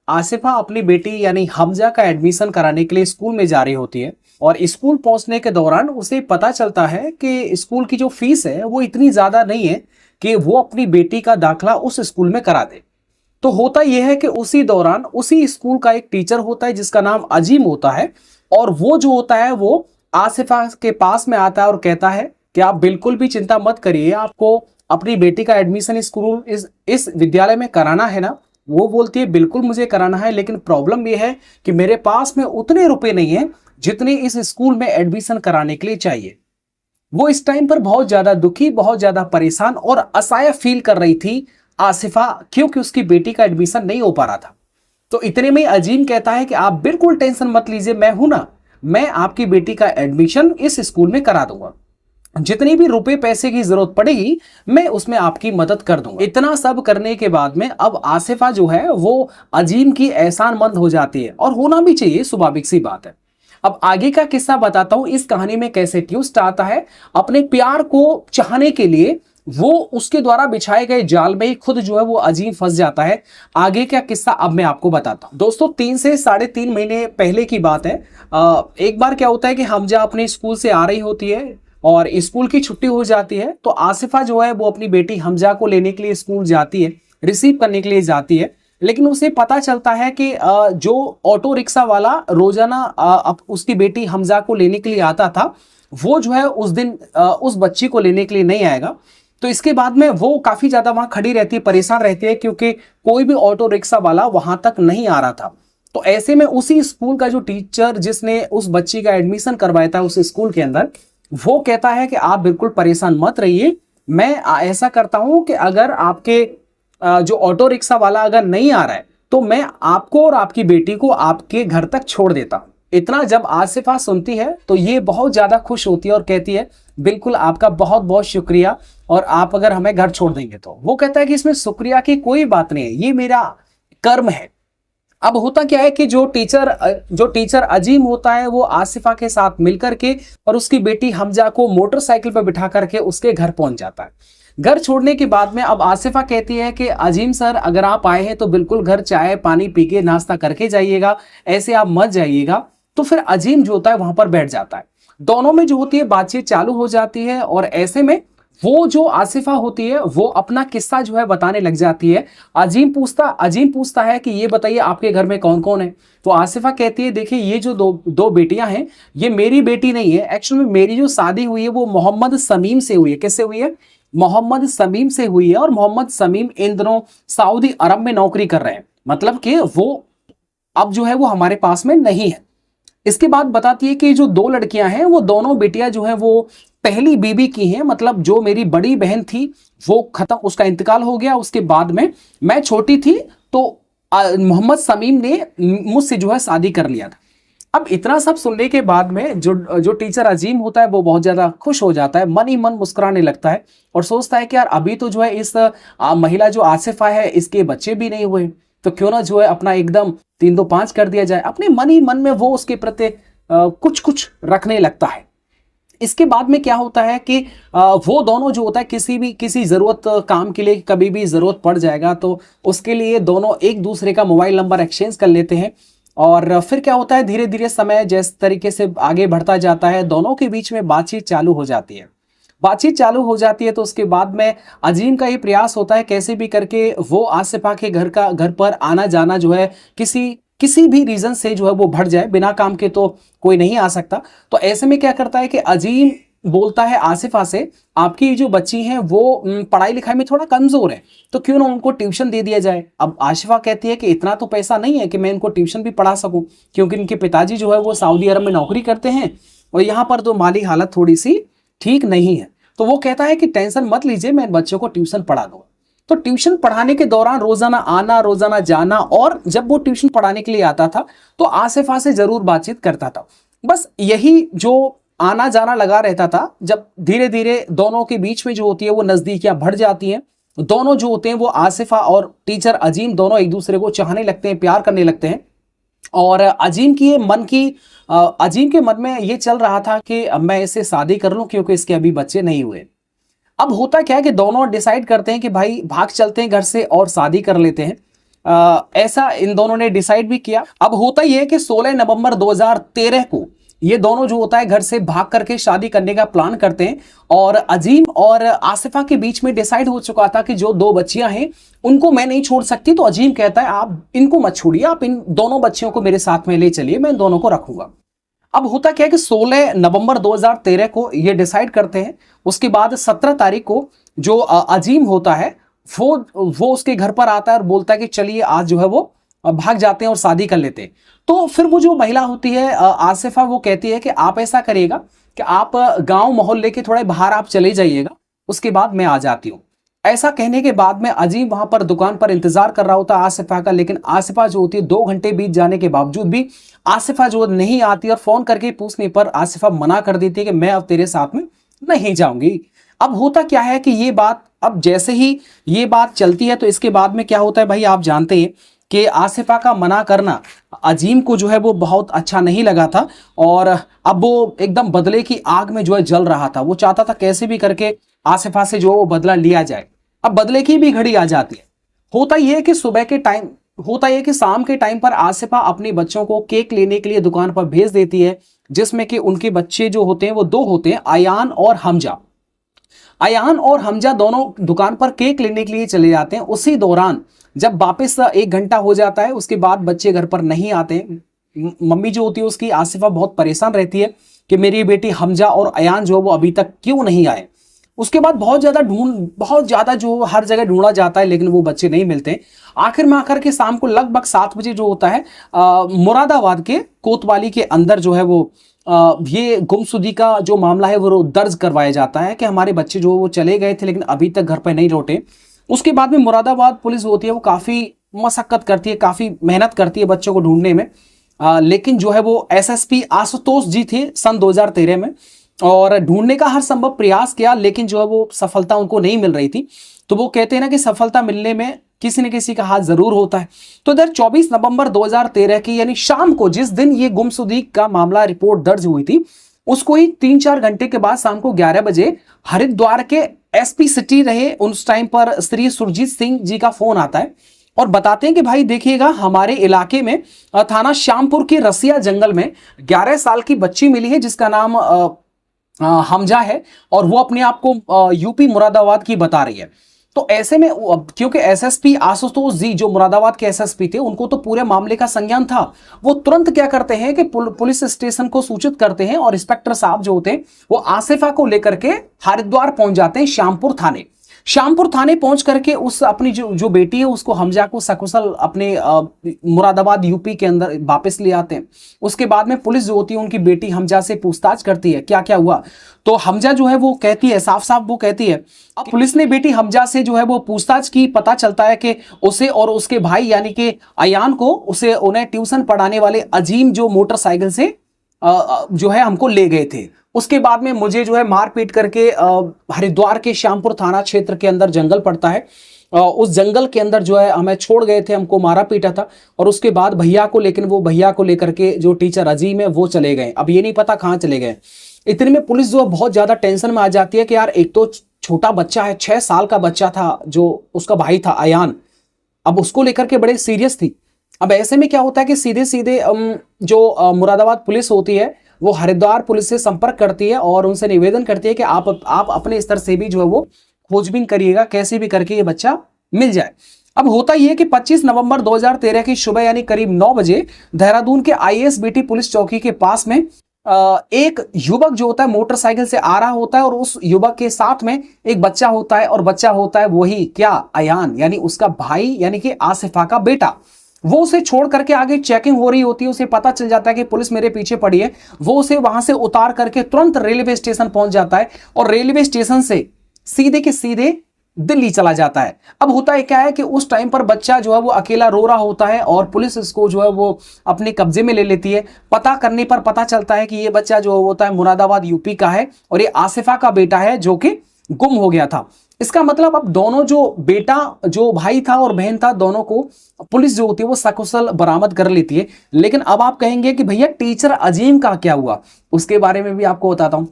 आसिफा अपनी बेटी यानी हमजा का एडमिशन कराने के लिए स्कूल में जा रही होती है और स्कूल पहुंचने के दौरान उसे पता चलता है कि स्कूल की जो फीस है वो इतनी ज्यादा नहीं है कि वो अपनी बेटी का दाखला उस स्कूल में करा दे। तो होता यह है कि उसी दौरान उसी स्कूल का एक टीचर होता है जिसका नाम अजीम होता है और वो जो होता है वो आसिफा के पास में आता है और कहता है कि आप बिल्कुल भी चिंता मत करिए, आपको अपनी बेटी का एडमिशन स्कूल इस विद्यालय में कराना है ना। वो बोलती है बिल्कुल मुझे कराना है, लेकिन प्रॉब्लम यह है कि मेरे पास में उतने रुपए नहीं है जितने इस स्कूल में एडमिशन कराने के लिए चाहिए। वो इस टाइम पर बहुत ज्यादा दुखी, बहुत ज्यादा परेशान और असहाय फील कर रही थी आसिफा, क्योंकि उसकी बेटी का एडमिशन नहीं हो पा रहा था। तो इतने में अजीम कहता है कि आप बिल्कुल टेंशन मत लीजिए, मैं हूं ना, मैं आपकी बेटी का एडमिशन इस स्कूल में करा दूंगा, जितनी भी रुपए पैसे की जरूरत पड़ेगी मैं उसमें आपकी मदद कर दूंगा। इतना सब करने के बाद में अब आसिफा जो है वो अजीम की एहसानमंद हो जाती है और होना भी चाहिए, स्वाभाविक सी बात है। अब आगे का किस्सा बताता हूं इस कहानी में कैसे ट्विस्ट आता है। अपने प्यार को चाहने के लिए वो उसके द्वारा बिछाए गए जाल में ही खुद जो है वो अजीम फंस जाता है। आगे का किस्सा अब मैं आपको बताता हूं। दोस्तों 3 से 3.5 महीने पहले की बात है। एक बार क्या होता है कि हमजा अपने स्कूल से आ रही होती है और स्कूल की छुट्टी हो जाती है, तो आसिफा जो है वो अपनी बेटी हमजा को लेने के लिए स्कूल जाती है, रिसीव करने के लिए जाती है। लेकिन उसे पता चलता है कि जो ऑटो रिक्शा वाला रोजाना उसकी बेटी हमजा को लेने के लिए आता था, वो जो है उस दिन उस बच्ची को लेने के लिए नहीं आएगा। तो इसके बाद में वो काफी ज्यादा वहां खड़ी रहती है, परेशान रहती है, क्योंकि कोई भी ऑटो रिक्शा वाला वहां तक नहीं आ रहा था। तो ऐसे में उसी स्कूल का जो टीचर जिसने उस बच्ची का एडमिशन करवाया था उस स्कूल के अंदर, वो कहता है कि आप बिल्कुल परेशान मत रहिए, मैं ऐसा करता हूं कि अगर आपके जो ऑटो रिक्शा वाला अगर नहीं आ रहा है तो मैं आपको और आपकी बेटी को आपके घर तक छोड़ देता हूं। इतना जब आसिफा सुनती है तो ये बहुत ज्यादा खुश होती है और कहती है बिल्कुल आपका बहुत बहुत शुक्रिया, और आप अगर हमें घर छोड़ देंगे तो। वो कहता है कि इसमें शुक्रिया की कोई बात नहीं है, ये मेरा कर्म है। अब होता क्या है कि जो टीचर अजीम होता है वो आसिफा के साथ मिलकर के और उसकी बेटी हमजा को मोटरसाइकिल पर बिठा करके उसके घर पहुंच जाता है। घर छोड़ने के बाद में अब आसिफा कहती है कि अजीम सर अगर आप आए हैं तो बिल्कुल घर चाय पानी पी के नाश्ता करके जाइएगा, ऐसे आप मत जाइएगा। तो फिर अजीम जो होता है वहां पर बैठ जाता है, दोनों में जो होती है बातचीत चालू हो जाती है और ऐसे में वो जो आसिफा होती है वो अपना किस्सा जो है बताने लग जाती है। अजीम पूछता है कि ये बताइए आपके घर में कौन कौन है। तो आसिफा कहती है देखिए ये जो दो बेटियां हैं ये मेरी बेटी नहीं है, एक्चुअली में मेरी जो शादी हुई है वो मोहम्मद समीम से हुई है। किससे हुई है? मोहम्मद समीम से हुई है, और मोहम्मद समीम इन दिनों सऊदी अरब में नौकरी कर रहे हैं, मतलब कि वो अब जो है वो हमारे पास में नहीं है। इसके बाद बताती है कि जो 2 लड़कियां हैं वो दोनों बेटियां जो हैं वो पहली बीबी की हैं, मतलब जो मेरी बड़ी बहन थी वो खत्म, उसका इंतकाल हो गया, उसके बाद में मैं छोटी थी तो मोहम्मद समीम ने मुझसे जो है शादी कर लिया था। अब इतना सब सुनने के बाद में जो टीचर अजीम होता है वो बहुत ज्यादा खुश हो जाता है, मन ही मन मुस्कुराने लगता है और सोचता है कि यार अभी तो जो है इस महिला जो आसिफा है इसके बच्चे भी नहीं हुए, तो क्यों ना जो है अपना एकदम 3 2 5 कर दिया जाए। अपने मन ही मन में वो उसके प्रति कुछ कुछ रखने लगता है। इसके बाद में क्या होता है कि वो दोनों जो होता है किसी जरूरत काम के लिए कभी भी जरूरत पड़ जाएगा तो उसके लिए दोनों एक दूसरे का मोबाइल नंबर एक्सचेंज कर लेते हैं। और फिर क्या होता है धीरे धीरे समय जिस तरीके से आगे बढ़ता जाता है दोनों के बीच में बातचीत चालू हो जाती है। तो उसके बाद में अजीम का ये प्रयास होता है कैसे भी करके वो आसिफा के घर पर आना जाना जो है किसी भी रीजन से जो है वो बढ़ जाए, बिना काम के तो कोई नहीं आ सकता। तो ऐसे में क्या करता है कि अजीम बोलता है आसिफा से आपकी जो बच्ची हैं वो पढ़ाई लिखाई में थोड़ा कमजोर है, तो क्यों ना उनको ट्यूशन दे दिया जाए। अब आसिफा कहती है कि इतना तो पैसा नहीं है कि मैं इनको ट्यूशन भी पढ़ा सकूं, क्योंकि इनके पिताजी जो है वो सऊदी अरब में नौकरी करते हैं और यहाँ पर तो माली हालत थोड़ी सी ठीक नहीं है। तो वो कहता है कि टेंशन मत लीजिए, मैं बच्चों को ट्यूशन पढ़ा दूंगा। तो ट्यूशन पढ़ाने के दौरान रोजाना आना रोजाना जाना, और जब वो ट्यूशन पढ़ाने के लिए आता था तो आसिफा से जरूर बातचीत करता था। बस यही जो आना जाना लगा रहता था। जब धीरे धीरे दोनों के बीच में जो होती है वो नजदीकियां बढ़ जाती हैं, दोनों जो होते हैं वो आसिफा और टीचर अजीम दोनों एक दूसरे को चाहने लगते हैं, प्यार करने लगते हैं। और अजीम के मन में ये चल रहा था कि अब मैं इसे शादी कर लूं क्योंकि इसके अभी बच्चे नहीं हुए। अब होता क्या है कि दोनों डिसाइड करते हैं कि भाई भाग चलते हैं घर से और शादी कर लेते हैं। ऐसा इन दोनों ने डिसाइड भी किया। अब होता ही है कि 16 नवंबर 2013 को ये दोनों जो होता है घर से भाग करके शादी करने का प्लान करते हैं, और अजीम और आसिफा के बीच में डिसाइड हो चुका था कि जो 2 बच्चियां हैं उनको मैं नहीं छोड़ सकती। तो अजीम कहता है आप इनको मत छोड़िए, आप इन दोनों बच्चियों को मेरे साथ में ले चलिए, मैं इन दोनों को रखूंगा। अब होता क्या है कि 16 नवंबर 2013 को ये डिसाइड करते हैं। उसके बाद 17 तारीख को जो अजीम होता है वो उसके घर पर आता है और बोलता है कि चलिए आज जो है वो भाग जाते हैं और शादी कर लेते हैं। तो फिर वो जो महिला होती है आसिफा, वो कहती है कि आप ऐसा करिएगा कि आप गांव मोहल्ले के थोड़े बाहर आप चले जाइएगा, उसके बाद मैं आ जाती हूँ। ऐसा कहने के बाद में अजीम वहां पर दुकान पर इंतजार कर रहा होता है आसिफा का, लेकिन आसिफा जो होती है 2 घंटे बीत जाने के बावजूद भी आसिफा जो नहीं आती, और फोन करके पूछने पर आसिफा मना कर देती है कि मैं अब तेरे साथ में नहीं जाऊंगी। अब होता क्या है कि ये बात, अब जैसे ही ये बात चलती है तो इसके बाद में क्या होता है भाई, आप जानते हैं कि आसिफा का मना करना अजीम को जो है वो बहुत अच्छा नहीं लगा था, और अब वो एकदम बदले की आग में जो है जल रहा था। वो चाहता था कैसे भी करके आसिफा से जो वो बदला लिया जाए। अब बदले की भी घड़ी आ जाती है। होता यह है कि सुबह के टाइम, होता यह कि शाम के टाइम पर आसिफा अपने बच्चों को केक लेने के लिए दुकान पर भेज देती है, जिसमें कि उनके बच्चे जो होते हैं वो 2 होते हैं, अयान और हमजा। अयान और हमजा दोनों दुकान पर केक लेने के लिए चले जाते हैं। उसी दौरान जब वापस 1 घंटा हो जाता है, उसके बाद बच्चे घर पर नहीं आते। मम्मी जो होती है उसकी, आसिफा, बहुत परेशान रहती है कि मेरी बेटी हमजा और अयान जो वो अभी तक क्यों नहीं आए। उसके बाद बहुत ज्यादा जो हर जगह ढूंढा जाता है, लेकिन वो बच्चे नहीं मिलते। आखिर के शाम को लगभग 7 बजे जो होता है मुरादाबाद के कोतवाली के अंदर जो है वो ये गुमशुदगी का जो मामला है वो दर्ज करवाया जाता है कि हमारे बच्चे जो वो चले गए थे लेकिन अभी तक घर पर नहीं लौटे। उसके बाद में मुरादाबाद पुलिस होती है वो काफी मशक्कत करती है, काफी मेहनत करती है बच्चों को ढूंढने में, लेकिन जो है वो एसएसपी आशुतोष जी थे सन 2013 में, और ढूंढने का हर संभव प्रयास किया, लेकिन जो है वो सफलता उनको नहीं मिल रही थी। तो वो कहते हैं ना कि सफलता मिलने में किसी न किसी का हाथ जरूर होता है। तो इधर 24 नवंबर 2013 की यानी शाम को, जिस दिन ये गुमशुदगी का मामला रिपोर्ट दर्ज हुई थी, उसको ही 3-4 घंटे के बाद शाम को 11 बजे हरिद्वार के एसपी सिटी रहे उस टाइम पर श्री सुरजीत सिंह जी का फोन आता है और बताते हैं कि भाई देखिएगा, हमारे इलाके में थाना श्यामपुर के रसिया जंगल में 11 साल की बच्ची मिली है जिसका नाम हमजा है, और वो अपने आप को यूपी मुरादाबाद की बता रही है। तो ऐसे में क्योंकि एसएसपी आशुतोष जी जो मुरादाबाद के एसएसपी थे, उनको तो पूरे मामले का संज्ञान था। वो तुरंत क्या करते हैं कि पुलिस स्टेशन को सूचित करते हैं, और इंस्पेक्टर साहब जो होते हैं वो आसिफा को लेकर के हरिद्वार पहुंच जाते हैं श्यामपुर थाने। श्यामपुर थाने पहुंच करके उस अपनी जो बेटी है उसको, हमजा को, सकुशल अपने मुरादाबाद यूपी के अंदर वापस ले आते हैं। उसके बाद में पुलिस जो होती है उनकी बेटी हमजा से पूछताछ करती है क्या क्या हुआ। तो हमजा जो है वो कहती है, साफ साफ वो कहती है, अब पुलिस ने बेटी हमजा से जो है वो पूछताछ की। पता चलता है कि उसे और उसके भाई यानी कि अयान को, उन्हें ट्यूशन पढ़ाने वाले अजीम जो मोटरसाइकिल से जो है हमको ले गए थे। उसके बाद में मुझे जो है मार पीट करके हरिद्वार के श्यामपुर थाना क्षेत्र के अंदर जंगल पड़ता है, उस जंगल के अंदर जो है हमें छोड़ गए थे, हमको मारा पीटा था। और उसके बाद भैया को, लेकिन वो भैया को लेकर के जो टीचर अजीम है वो चले गए। अब ये नहीं पता कहाँ चले गए। इतने में पुलिस जो है बहुत ज्यादा टेंशन में आ जाती है कि यार एक तो छोटा बच्चा है, 6 साल का बच्चा था जो उसका भाई था अयान, अब उसको लेकर के बड़े सीरियस थी। अब ऐसे में क्या होता है कि सीधे सीधे जो मुरादाबाद पुलिस होती है वो हरिद्वार पुलिस से संपर्क करती है और उनसे निवेदन करती है कि आप अपने स्तर से भी जो है वो खोजबीन करिएगा, कैसे भी करके ये बच्चा मिल जाए। अब होता ही है कि 25 नवंबर 2013 की सुबह यानी करीब 9 बजे देहरादून के आईएसबीटी पुलिस चौकी के पास में एक युवक जो होता है मोटरसाइकिल से आ रहा होता है, और उस युवक के साथ में एक बच्चा होता है, और बच्चा होता है वही क्या, अयान, यानी उसका भाई यानी कि आसिफा का बेटा। वो उसे छोड़ करके आगे चेकिंग हो रही होती है, उसे पता चल जाता है कि पुलिस मेरे पीछे पड़ी है। वो उसे वहां से उतार करके तुरंत रेलवे स्टेशन पहुंच जाता है, और रेलवे स्टेशन से सीधे के सीधे दिल्ली चला जाता है। अब होता है क्या है कि उस टाइम पर बच्चा जो है वो अकेला रो रहा होता है, और पुलिस इसको जो है वो अपने कब्जे में ले लेती है। पता करने पर पता चलता है कि ये बच्चा जो होता है मुरादाबाद यूपी का है, और ये आसिफा का बेटा है जो कि गुम हो गया था। इसका मतलब अब दोनों, जो बेटा, जो भाई था और बहन था, दोनों को पुलिस जो होती है वो सकुशल बरामद कर लेती है। लेकिन अब आप कहेंगे कि भैया टीचर अजीम का क्या हुआ, उसके बारे में भी आपको बताता हूं।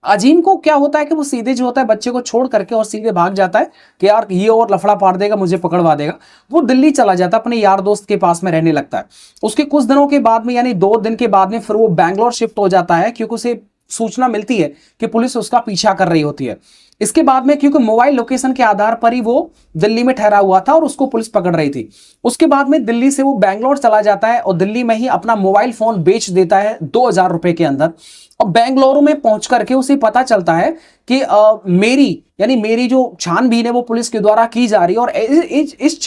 अजीम को क्या होता है कि वो सीधे जो होता है बच्चे को छोड़ करके और सीधे भाग जाता है कि यार ये और लफड़ा पार देगा, मुझे पकड़वा देगा। वो दिल्ली चला जाता है, अपने यार दोस्त के पास में रहने लगता है। उसके कुछ दिनों के बाद में, यानी 2 दिन के बाद में, फिर वो बैंगलोर शिफ्ट हो जाता है, क्योंकि उसे सूचना मिलती है कि पुलिस उसका पीछा कर रही होती है। इसके बाद में, क्योंकि मोबाइल लोकेशन के आधार पर ही वो दिल्ली में ठहरा हुआ था और उसको पुलिस पकड़ रही थी, उसके बाद में दिल्ली से वो बैंगलोर चला जाता है और दिल्ली में ही अपना मोबाइल फोन बेच देता है 2000 रुपए के अंदर। और बेंगलुरु में पहुंच करके उसे पता चलता है कि मेरी जो छानबीन है वो पुलिस के द्वारा की जा रही है। और इस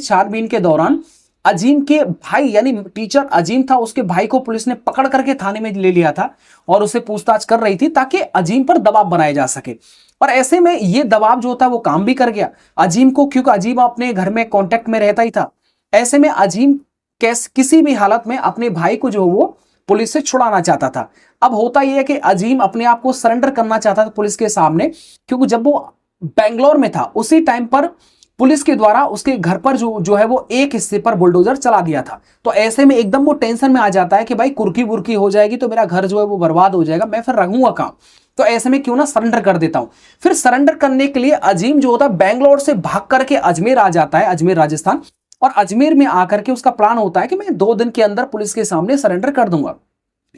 छानबीन के दौरान अजीम के भाई, यानी टीचर अजीम था, उसके भाई को पुलिस ने पकड़ करके थाने में ले लिया था और उसे पूछताछ कर रही थी ताकि अजीम पर दबाव बनाया जा सके। और ऐसे में ये दबाव जो था वो काम भी कर गया अजीम को, क्योंकि अजीम अपने घर में कांटेक्ट में रहता ही था। ऐसे में अजीम किसी भी हालत में अपने भाई को जो वो पुलिस से छुड़ाना चाहता था। अब होता यह है कि अजीम अपने आप को सरेंडर करना चाहता था पुलिस के सामने, क्योंकि जब वो बेंगलोर में था उसी टाइम पर पुलिस के द्वारा उसके घर पर जो है वो एक हिस्से पर बुलडोजर चला दिया था। तो ऐसे में एकदम वो टेंशन में आ जाता है कि भाई कुर्की बुर्की हो जाएगी तो मेरा घर जो है वो बर्बाद हो जाएगा, मैं फिर रहूंगा कहां। तो ऐसे में क्यों ना सरेंडर कर देता हूं। फिर सरेंडर करने के लिए अजीम जो होता है बेंगलोर से भाग करके अजमेर आ जाता है, अजमेर राजस्थान। और अजमेर में आकर के उसका प्लान होता है कि मैं 2 दिन के अंदर पुलिस के सामने सरेंडर कर दूंगा।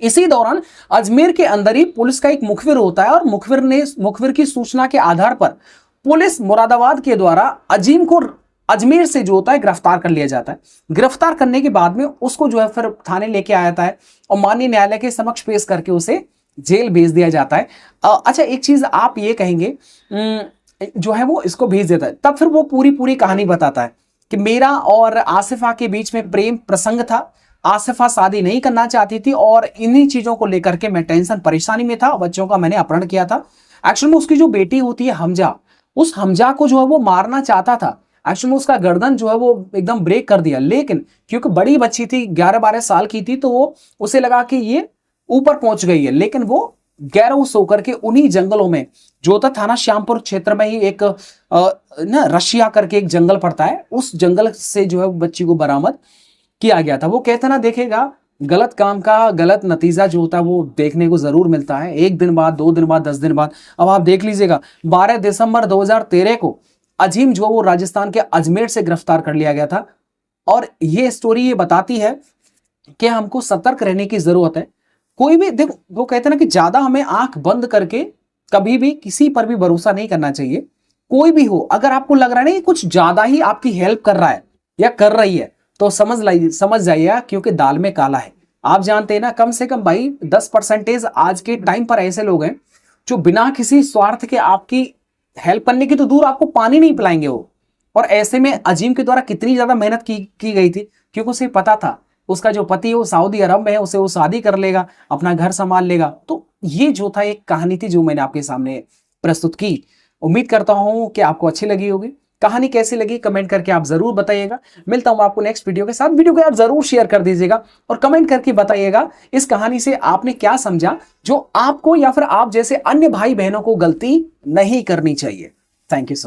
इसी दौरान अजमेर के अंदर ही पुलिस का एक मुखबिर होता है और मुखबिर की सूचना के आधार पर पुलिस मुरादाबाद के द्वारा अजीम को अजमेर से जो होता है गिरफ्तार कर लिया जाता है। गिरफ्तार करने के बाद में उसको जो है फिर थाने लेके आया जाता है और माननीय न्यायालय के समक्ष पेश करके उसे जेल भेज दिया जाता है। अच्छा, एक चीज आप ये कहेंगे, जो है वो इसको भेज देता है, तब फिर वो पूरी कहानी बताता है कि मेरा और आसिफा के बीच में प्रेम प्रसंग था, आसिफा शादी नहीं करना चाहती थी और इन्हीं चीजों को लेकर के मैं टेंशन परेशानी में था, बच्चों का मैंने अपहरण किया था। एक्चुअल में उसकी जो बेटी होती है हमजा, उस हमजा को जो है वो मारना चाहता था। एक्चुअल में उसका गर्दन जो है वो एकदम ब्रेक कर दिया, लेकिन क्योंकि बड़ी बच्ची थी, 11-12 साल की थी, तो वो उसे लगा कि ये ऊपर पहुंच गई है, लेकिन वो गैरहोश होकर के उन्हीं जंगलों में जो था थाना श्यामपुर क्षेत्र में ही एक ना रशिया करके एक जंगल पड़ता है, उस जंगल से जो है बच्ची को बरामद किया गया था। वो कहते ना, देखेगा गलत काम का गलत नतीजा जो होता है वो देखने को जरूर मिलता है, 1 दिन बाद, 2 दिन बाद, 10 दिन बाद। अब आप देख लीजिएगा 12 दिसंबर 2013 को अजीम जो वो राजस्थान के अजमेर से गिरफ्तार कर लिया गया था। और ये स्टोरी ये बताती है कि हमको सतर्क रहने की जरूरत है। कोई भी देखो, वो कहते हैं ना कि ज्यादा हमें आंख बंद करके कभी भी किसी पर भी भरोसा नहीं करना चाहिए। कोई भी हो, अगर आपको लग रहा है ना कि कुछ ज्यादा ही आपकी हेल्प कर रहा है या कर रही है, तो समझ जाइए, क्योंकि दाल में काला है। आप जानते हैं ना, कम से कम भाई 10% आज के टाइम पर ऐसे लोग हैं जो बिना किसी स्वार्थ के आपकी हेल्प करने की तो दूर, आपको पानी नहीं पिलाएंगे वो। और ऐसे में अजीम के द्वारा कितनी ज्यादा मेहनत की गई थी, क्योंकि उसे पता था उसका जो पति है वो सऊदी अरब में है, उसे वो शादी कर लेगा, अपना घर संभाल लेगा। तो ये जो था एक कहानी थी जो मैंने आपके सामने प्रस्तुत की। उम्मीद करता हूं कि आपको अच्छी लगी होगी। कहानी कैसी लगी कमेंट करके आप जरूर बताइएगा। मिलता हूं आपको नेक्स्ट वीडियो के साथ। वीडियो को यार जरूर शेयर कर दीजिएगा और कमेंट करके बताइएगा इस कहानी से आपने क्या समझा, जो आपको या फिर आप जैसे अन्य भाई बहनों को गलती नहीं करनी चाहिए। Thank you so much.